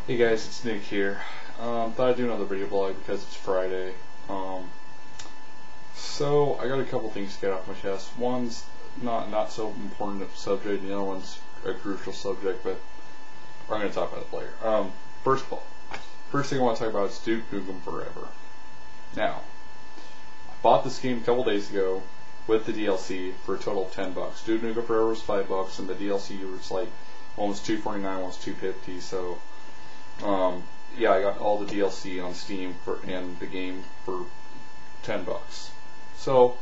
Hey guys, it's Nick here. Thought I'd do another video blog because it's Friday. So I got a couple things to get off my chest. One's not so important a subject, and the other one's a crucial subject, but we're going to talk about it later. First of all, first thing I want to talk about is Duke Nukem Forever. Now, I bought this game a couple days ago with the DLC for a total of $10. Duke Nukem Forever was $5, and the DLC was like one was $2.49, one was $2.50. So, yeah, I got all the DLC on Steam and the game for $10. So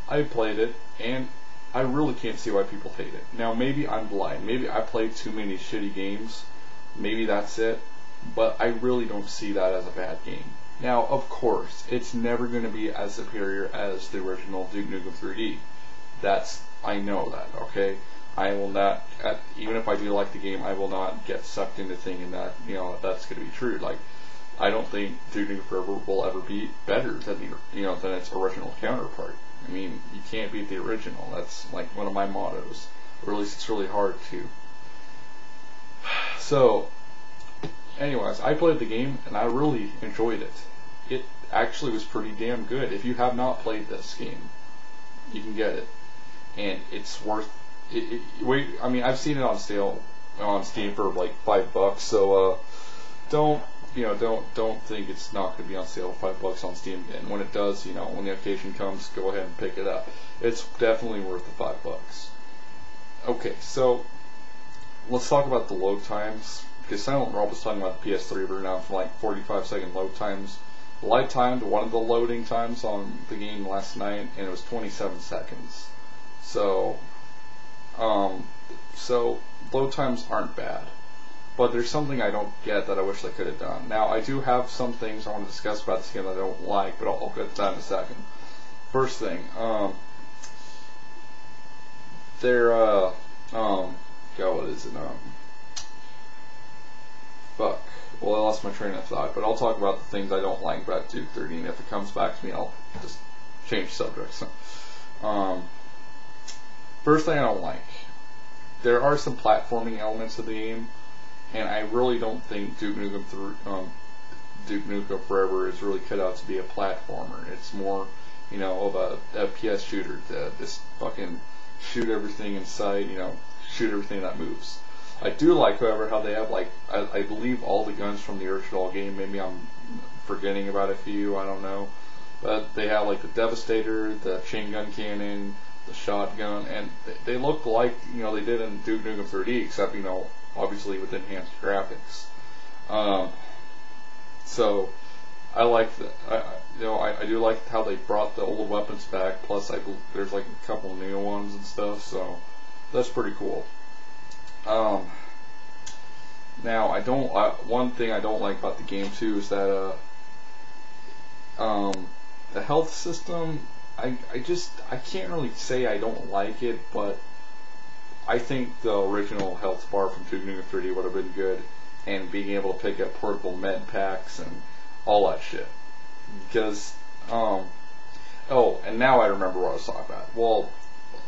I played it, and I really can't see why people hate it. Now, maybe I'm blind. Maybe I played too many shitty games. Maybe that's it. But I really don't see that as a bad game. Now, of course, it's never going to be as superior as the original Duke Nukem 3D. I know that, okay? I will not, even if I do like the game, I will not get sucked into thinking that, that's going to be true. Like, I don't think Duke Nukem Forever will ever be better than than its original counterpart. I mean, you can't beat the original. That's like one of my mottos. Or at least it's really hard to. So, anyways, I played the game and I really enjoyed it. It actually was pretty damn good. If you have not played this game, you can get it, and it's worth. I mean, I've seen it on sale on Steam for like $5. So don't think it's not going to be on sale for $5 on Steam again. When it does, when the occasion comes, go ahead and pick it up. It's definitely worth the $5. Okay, so let's talk about the load times, because Silent Rob was talking about the PS3 version now for like 45-second load times. I timed one of the loading times on the game last night, and it was 27 seconds. So load times aren't bad, but there's something I don't get that I wish I could have done. Now, I do have some things I want to discuss about this game that I don't like, but I'll get to that in a second. First thing, God, what is it? Fuck. Well, I lost my train of thought, but I'll talk about the things I don't like about Duke 30, and if it comes back to me, I'll just change subjects. First thing I don't like, there are some platforming elements of the game, and I really don't think Duke Nukem Forever is really cut out to be a platformer. It's more, of a FPS shooter to just fucking shoot everything in sight, shoot everything that moves. I do like, however, how they have, like, I believe all the guns from the original game. Maybe I'm forgetting about a few, I don't know. But they have, like, the Devastator, the chain gun cannon, the shotgun, and they look like, they did in Duke Nukem 3D, except, obviously with enhanced graphics. So, I like that. I do like how they brought the old weapons back, plus there's, like, a couple new ones and stuff, so that's pretty cool. Now, one thing I don't like about the game too is that the health system, I can't really say I don't like it, but I think the original health bar from Duke Nukem 3D would have been good, and being able to pick up portable med packs and all that shit. Because, oh, and now I remember what I was talking about. Well,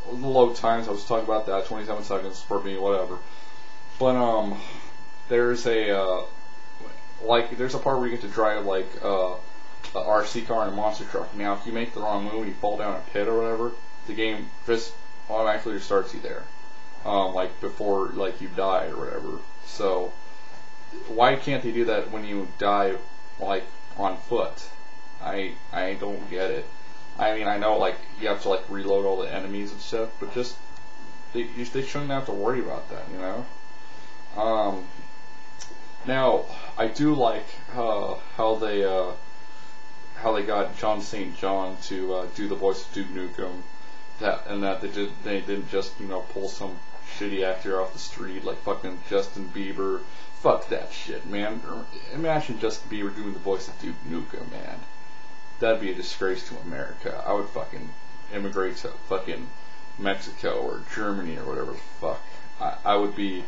the load times, I was talking about that, 27 seconds for me, whatever. But, there's there's a part where you get to drive, like, a RC car and a monster truck. Now, if you make the wrong move and you fall down a pit or whatever, the game just automatically restarts you there. Like, before, like, you die or whatever. So, why can't they do that when you die, like, on foot? I don't get it. I mean, I know, like, you have to, like, reload all the enemies and stuff, but just, they shouldn't have to worry about that, Now, I do like how they got John St. John to do the voice of Duke Nukem, they didn't just pull some shitty actor off the street like fucking Justin Bieber. Fuck that shit, man. Imagine Justin Bieber doing the voice of Duke Nukem, man. That'd be a disgrace to America. I would fucking immigrate to fucking Mexico or Germany or whatever the fuck. I would be.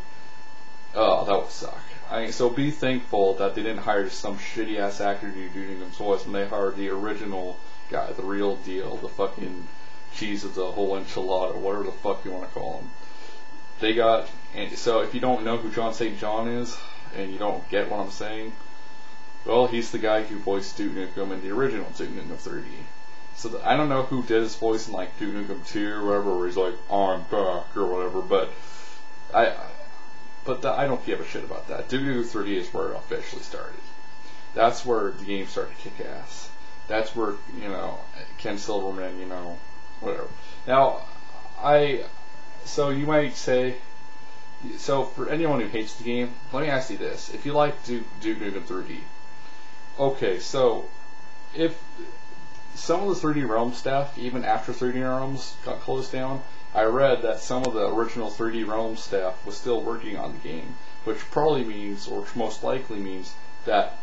Oh, that would suck. So be thankful that they didn't hire some shitty ass actor to do Nukem's voice, and they hired the original guy, the real deal, the fucking cheese of the whole enchilada, whatever the fuck you want to call him. They got, and so if you don't know who John St. John is, and you don't get what I'm saying, well, he's the guy who voiced Duke Nukem in the original Duke Nukem 3D. So I don't know who did his voice in like Duke Nukem 2 or whatever, where he's like, I'm back or whatever, but I don't give a shit about that. Duke Nukem 3D is where it officially started. That's where the game started to kick ass. That's where, Ken Silverman, whatever. Now, so you might say, so for anyone who hates the game, let me ask you this. If you like Duke Nukem 3D, okay, so if some of the 3D Realms staff, even after 3D Realms got closed down, I read that some of the original 3D Realms staff was still working on the game, which probably means, or most likely means, that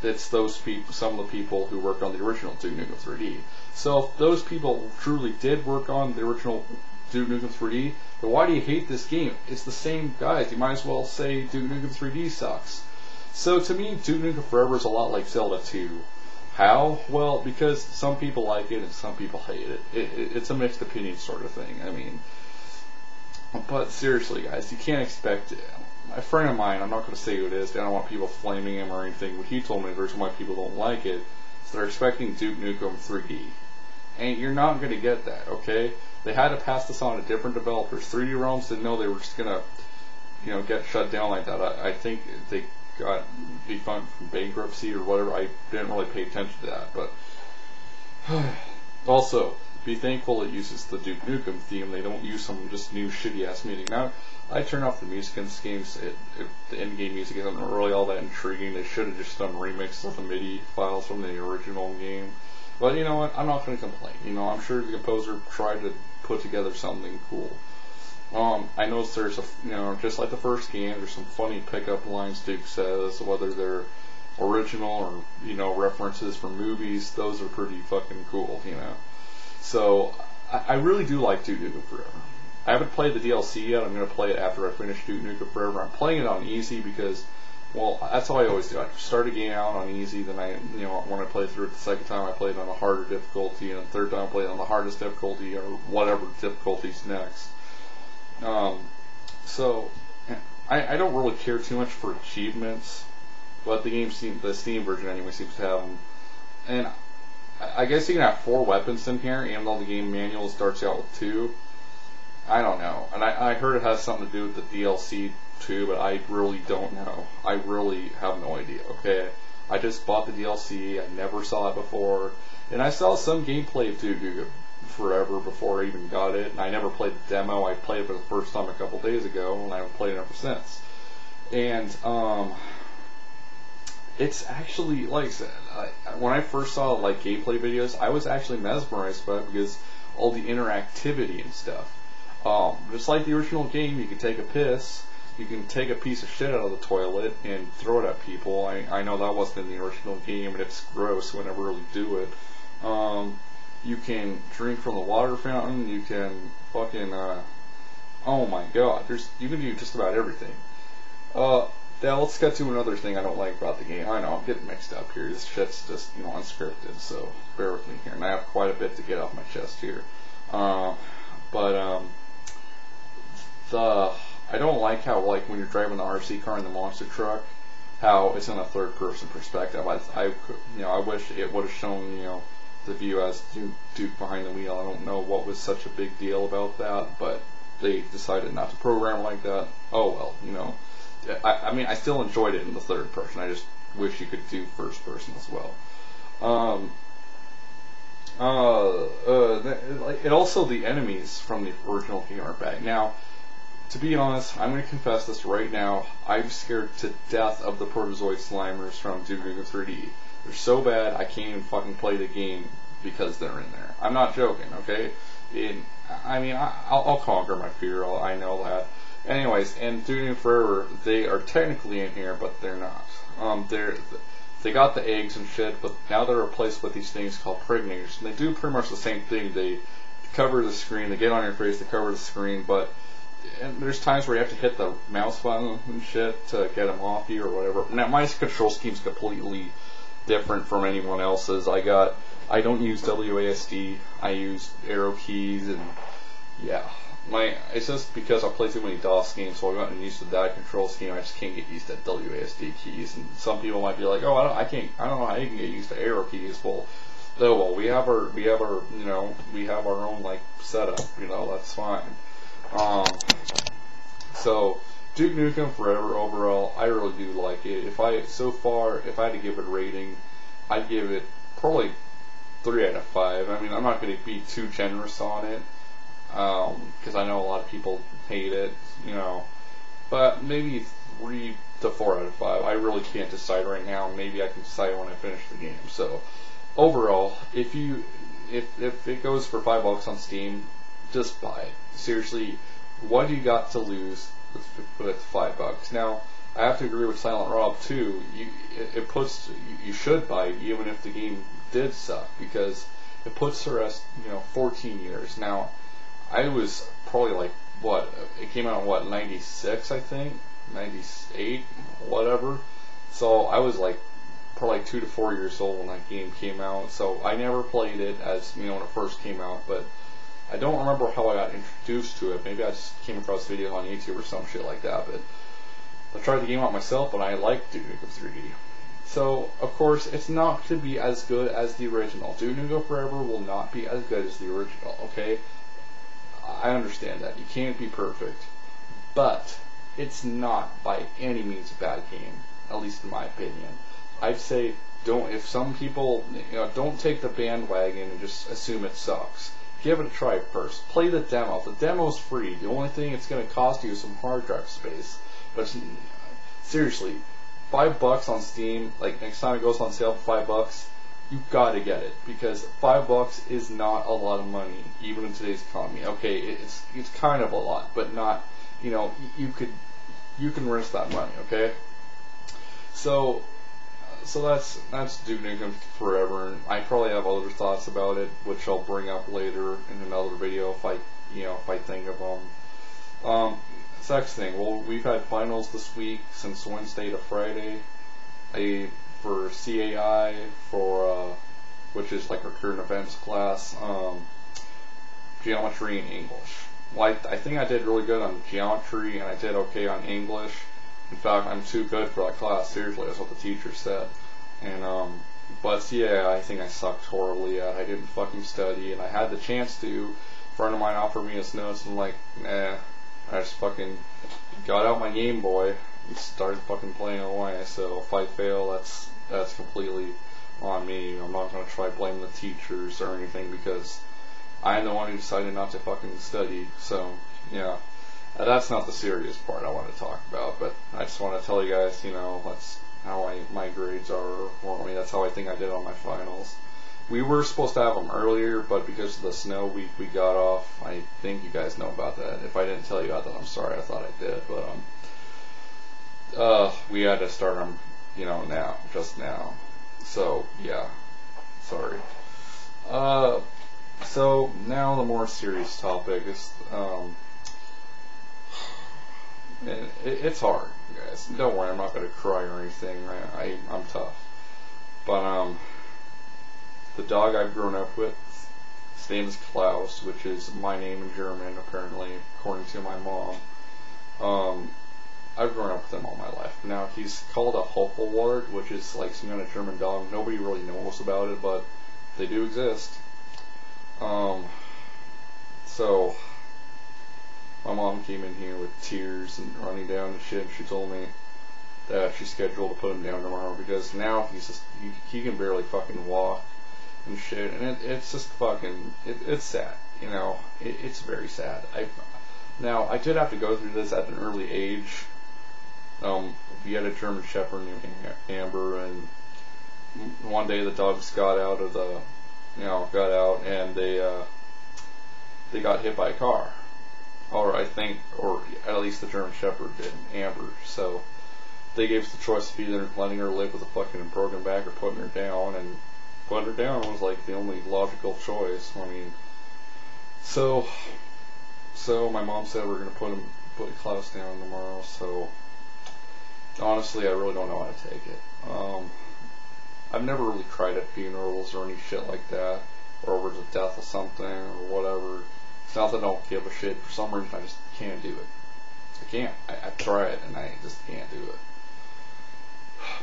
it's those people, some of the people who worked on the original Duke Nukem 3D. So if those people truly did work on the original Duke Nukem 3D, then why do you hate this game? It's the same guys. You might as well say Duke Nukem 3D sucks. So to me, Duke Nukem Forever is a lot like Zelda 2. How? Well, because some people like it and some people hate it. It's a mixed opinion sort of thing. I mean, but seriously, guys, you can't expect it. A friend of mine, I'm not going to say who it is, I don't want people flaming him or anything, but he told me the reason why people don't like it is they're expecting Duke Nukem 3D. And you're not going to get that, okay? They had to pass this on to different developers. 3D Realms didn't know they were just going to, get shut down like that. I think they got defunct from bankruptcy or whatever. I didn't really pay attention to that, but also be thankful it uses the Duke Nukem theme. They don't use some just new shitty ass music. Now I turn off the music in this game. The end game music isn't really all that intriguing. They should have just done remixes of the MIDI files from the original game. But you know what? I'm not going to complain. I'm sure the composer tried to put together something cool. I noticed there's just like the first game, there's some funny pickup lines Duke says, whether they're original or, references from movies. Those are pretty fucking cool, So, I really do like Duke Nukem Forever. I haven't played the DLC yet. I'm going to play it after I finish Duke Nukem Forever. I'm playing it on easy because, well, that's how I always do. I start a game out on easy, then when I play through it the second time, I play it on a harder difficulty, and the third time I play it on the hardest difficulty, or whatever difficulty's next. So, I don't really care too much for achievements, but the Steam version anyway seems to have them. And I guess you can have 4 weapons in here, even though the game manual starts out with 2. I don't know. And I heard it has something to do with the DLC too, but I really don't know. I really have no idea, okay? I just bought the DLC, I never saw it before, and I saw some gameplay of Duke Nukem Forever before I even got it, and I never played the demo. I played it for the first time a couple days ago, and I haven't played it ever since. And, it's actually, like I said, when I first saw gameplay videos, I was actually mesmerized by it because all the interactivity and stuff. Just like the original game, you can take a piss, you can take a piece of shit out of the toilet and throw it at people. I know that wasn't in the original game, and it's gross, we never really do it. You can drink from the water fountain, you can fucking, oh my god, you can do just about everything. Now let's get to another thing I don't like about the game. I know, I'm getting mixed up here. This shit's just, unscripted, so bear with me here. And I have quite a bit to get off my chest here. I don't like how, when you're driving the RC car in the monster truck, how it's in a third-person perspective. I wish it would have shown, the view as Duke behind the wheel. I don't know what was such a big deal about that, but they decided not to program like that. Oh well, I still enjoyed it in the third person. I just wish you could do first person as well. And also the enemies from the original game are back. Now, to be honest, I'm going to confess this right now. I'm scared to death of the Protozoid Slimers from Duke Nukem 3D. They're so bad, I can't even fucking play the game because they're in there. I'm not joking, okay? I'll conquer my fear. I know that. Anyways, in Duke Nukem Forever, they are technically in here, but they're not. They got the eggs and shit, but now they're replaced with these things called pregnators. And they do pretty much the same thing. They cover the screen, they get on your face, they cover the screen, but there's times where you have to hit the mouse button and shit to get them off you or whatever. Now, my control scheme's completely different from anyone else's. I don't use WASD, I use arrow keys, and yeah. it's just because I play too many DOS games, so I've gotten used to the data control scheme. I just can't get used to WASD keys. And some people might be like, oh, I don't know how you can get used to arrow keys. Well, we have our own like setup. That's fine. So Duke Nukem Forever overall, I really do like it. If I had to give it a rating, I'd give it probably 3 out of 5. I mean, I'm not going to be too generous on it, because I know a lot of people hate it, but maybe 3 to 4 out of 5. I really can't decide right now. Maybe I can decide when I finish the game. So overall, if it goes for $5 on Steam, just buy it. Seriously, what do you got to lose with $5? Now, I have to agree with Silent Rob too. You should buy it even if the game did suck, because it puts her as 14 years. Now, I was probably like it came out in 96, I think, 98, whatever. So I was like probably 2 to 4 years old when that game came out. So I never played it as when it first came out, but I don't remember how I got introduced to it. Maybe I just came across videos on YouTube or some shit like that. But I tried the game out myself, and I liked Duke Nukem 3D. So, of course, it's not to be as good as the original. Duke Nukem Forever will not be as good as the original, okay? I understand that. You can't be perfect. But it's not by any means a bad game, at least in my opinion. I'd say if some people, don't take the bandwagon and just assume it sucks. Give it a try first. Play the demo. The demo's free. The only thing it's going to cost you is some hard drive space. But seriously, $5 on Steam, like next time it goes on sale for $5, you gotta get it, because $5 is not a lot of money, even in today's economy. Okay, it's kind of a lot, but not, you can risk that money, okay? So that's Duke Nukem Forever, and I probably have other thoughts about it, which I'll bring up later in another video if I think of them. Next thing, well, we've had finals this week since Wednesday to Friday. For CAI, which is like our current events class, geometry and English. Well, I think I did really good on geometry, and I did okay on English. In fact, I'm too good for that class. Seriously, that's what the teacher said. And but CAI, I think I sucked horribly at. I didn't fucking study, and I had the chance to. A friend of mine offered me his notes, and I'm like, nah. I just fucking got out my Game Boy and started fucking playing away. So if I fail, that's completely on me. I'm not gonna try blaming the teachers or anything, because I'm the one who decided not to fucking study. So yeah, that's not the serious part I want to talk about. But I just want to tell you guys, that's how my grades are. Or that's how I think I did on my finals. We were supposed to have them earlier, but because of the snow, we got off. I think you guys know about that. If I didn't tell you about that, I'm sorry. I thought I did, but we had to start them, just now. So yeah, sorry. So now the more serious topic is, it's hard, guys. Don't worry, I'm not gonna cry or anything. I'm tough, but the dog I've grown up with, his name is Klaus, which is my name in German, apparently, according to my mom. I've grown up with him all my life. Now, he's called a Hochwart, which is like some kind of German dog. Nobody really knows about it, but they do exist. So, my mom came in here with tears and running down and shit, and she told me that she's scheduled to put him down tomorrow, because now he can barely fucking walk and shit, and it's just fucking, it's sad, it's very sad. Now, I did have to go through this at an early age. We had a German Shepherd named Amber, and one day the dogs got out and they got hit by a car, or at least the German Shepherd did, Amber. So they gave us the choice of either letting her live with a fucking broken back or putting her down, and putting her down was like the only logical choice. So my mom said we're gonna put Klaus down tomorrow. So honestly, I really don't know how to take it. I've never really cried at funerals or any shit like that, or over the death of something or whatever. It's not that I don't give a shit. For some reason, I just can't do it. I can't. I try it, and I just can't do it.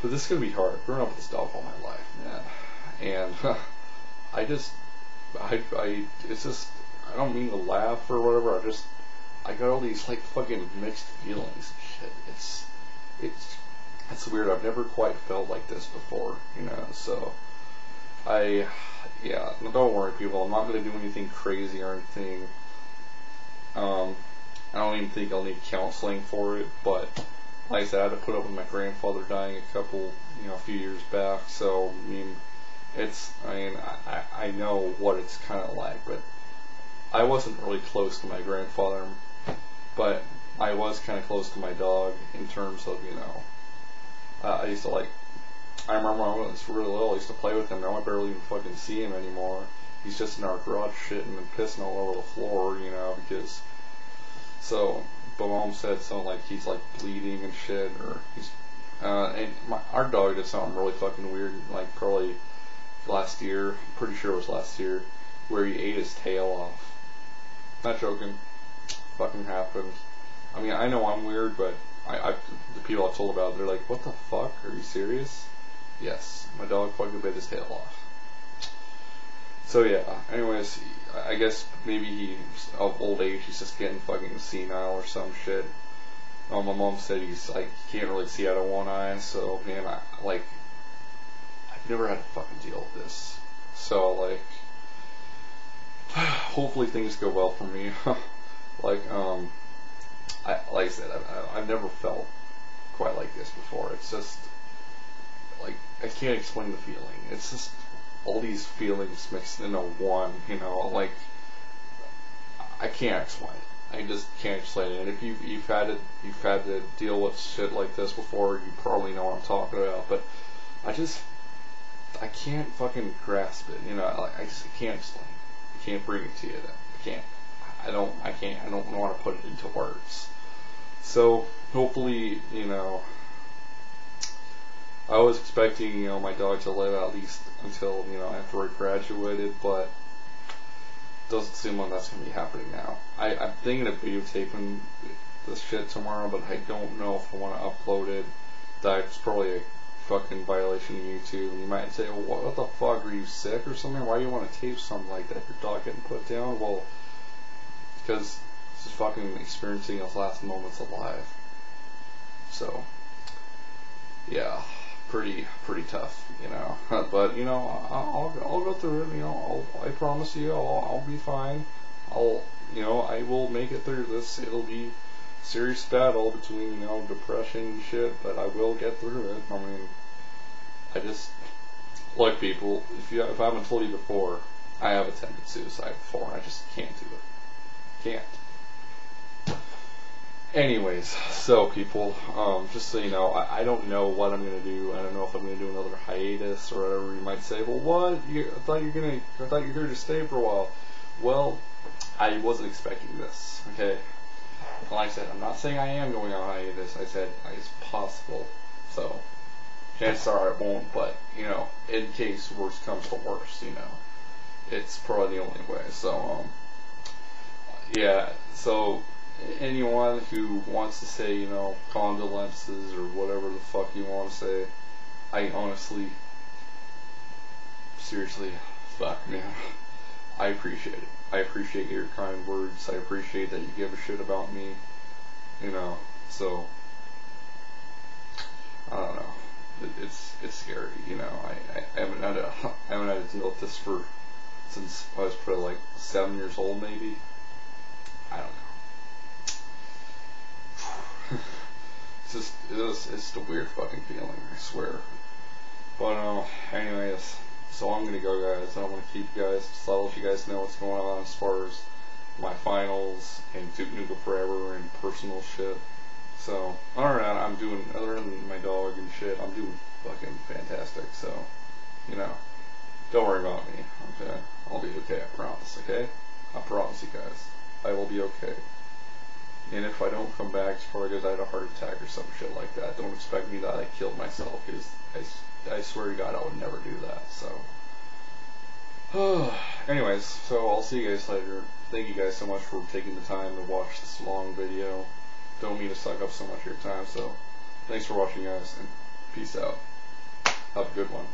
But this is going to be hard. Growing up with this dog all my life, man. And it's just, I don't mean to laugh or whatever. I got all these, like, fucking mixed feelings and shit. It's weird. I've never quite felt like this before, you know, so yeah, don't worry, people. I'm not going to do anything crazy or anything. I don't even think I'll need counseling for it, but like I said, I had to put up with my grandfather dying a few years back, so, I know what it's kind of like, but I wasn't really close to my grandfather, but I was kind of close to my dog in terms of, I used to I remember when I was really little, I used to play with him. Now I barely even fucking see him anymore. He's just in our garage shitting and pissing all over the floor, because, so, but Mom said something like he's like bleeding and shit, or he's, our dog did something really fucking weird, like probably last year, pretty sure it was last year, where he ate his tail off. Not joking. Fucking happened. I mean, I know I'm weird, but the people I've told about it, they're like, what the fuck? Are you serious? Yes, my dog fucking bit his tail off. So yeah, anyways, I guess maybe he's of old age, he's just getting fucking senile or some shit. My mom said he's like, he can't really see out of one eye, so man, I've never had to fucking deal with this. So hopefully things go well for me. Like I said, I've never felt quite like this before. It's just, I can't explain the feeling. It's just all these feelings mixed into one, I can't explain it. I just can't explain it. And if you've had to deal with shit like this before, you probably know what I'm talking about. But I can't fucking grasp it. I can't explain it. I can't bring it to you. I can't. I don't know how to put it into words. So hopefully, I was expecting, my dog to live at least until, after I graduated, but it doesn't seem like that's going to be happening now. I'm thinking of videotaping this shit tomorrow, but I don't know if I want to upload it. That's probably a fucking violation of YouTube. And you might say, well, what the fuck, are you sick or something? Why do you want to tape something like that? Your dog getting put down? Well, because it's just fucking experiencing his last moments alive. So, yeah, pretty tough, But I'll go through it. I promise you, I'll be fine. I will make it through this. It'll be a serious battle between depression and shit, but I will get through it. I just, look, people, if I haven't told you before, I have attempted suicide before, and I just can't do it. Can't. Anyways, so people, just so you know, I don't know what I'm gonna do. I don't know if I'm gonna do another hiatus or whatever. You might say, well, what? I thought you're here to stay for a while. Well, I wasn't expecting this. Okay. Like I said, I'm not saying I am going on hiatus. I said it's possible. So chances are I won't. But in case worst comes to worst, it's probably the only way. So yeah. So anyone who wants to say, condolences or whatever the fuck you want to say, I honestly, seriously, fuck, man. I appreciate it. I appreciate your kind words. I appreciate that you give a shit about me. So I don't know. It's scary. I haven't had to deal with this since I was probably 7 years old, maybe. I don't know. It's just a weird fucking feeling, I swear. But anyways, so I'm gonna go, guys. I don't want to keep you guys. Just I'll let you guys know what's going on as far as my finals and Duke Nukem Forever and personal shit. So other than my dog and shit, I'm doing fucking fantastic. So don't worry about me. Okay, I'll be okay. I promise. Okay, I promise you guys, I will be okay. And if I don't come back, it's probably because I had a heart attack or some shit like that. Don't expect me that I killed myself, because I swear to God I would never do that. So Anyways, so I'll see you guys later. Thank you guys so much for taking the time to watch this long video. Don't mean to suck up so much of your time, so thanks for watching, guys, and peace out. Have a good one.